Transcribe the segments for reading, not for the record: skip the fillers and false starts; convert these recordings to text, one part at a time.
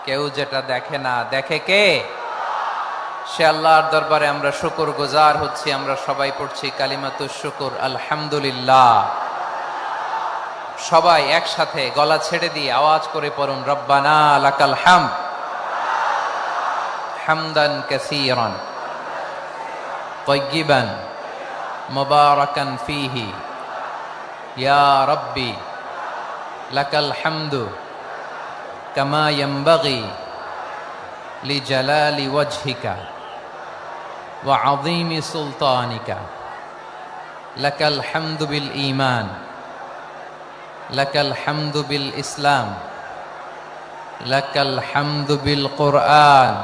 কেউ যেটা দেখে না, দেখে কে? সে আল্লাহর দরবারে আমরা শুকর গুজার হচ্ছি। আমরা সবাই পড়ছি কালিমাতুশ শুকর, আলহামদুলিল্লাহ। সবাই একসাথে গলা ছেড়ে দিয়ে আওয়াজ করে পড়ুন, রব্বানা লাকাল হামদ হামদান কাসীরান তাইয়্যিবান মুবারাকান ফীহি ইয়া রাব্বি লাকাল হামদু কামা ইয়ানবাগি লিজালালি ওয়াজহিকা ওয়া আযীমি সুলতানিকা লাকাল হামদু বিল ঈমান লাকাল হামদু বিল ইসলাম লাকাল হামদু বিল কুরআন।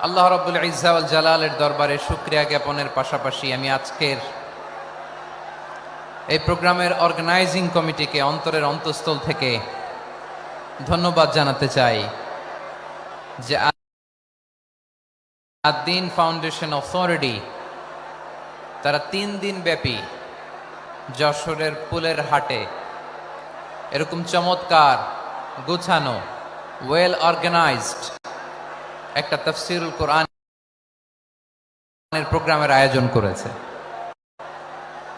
আল্লাহ রাব্বুল ইজ্জা ওয়াল জালালের দরবারে শুকরিয়া জ্ঞাপনের পাশাপাশি আমি আজকের এই প্রোগ্রামের অর্গানাইজিং কমিটিকে অন্তরের অন্তঃস্থল থেকে ধন্যবাদ জানাতে চাই যে আদ-দ্বীন ফাউন্ডেশন অথরিটি তারা 3 দিন ব্যাপী যশোরের পুলের হাটে এরকম চমৎকার গুছানো ওয়েল অর্গানাইজড একটা তাফসীরুল কোরআনের প্রোগ্রামের আয়োজন করেছে।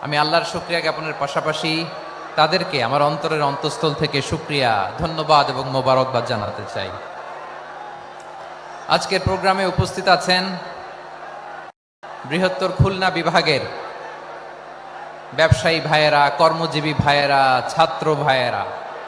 আমি আল্লাহর শুকরিয়া জ্ঞাপনের পাশাপাশি তাদেরকে আমার অন্তরের অন্তঃস্থল থেকে শুকরিয়া, ধন্যবাদ এবং মোবারকবাদ জানাতে চাই। আজকের প্রোগ্রামে উপস্থিত আছেন বৃহত্তর খুলনা বিভাগের ব্যবসায়ী ভাইয়েরা, কর্মজীবী ভাইয়েরা, ছাত্র ভাইয়েরা,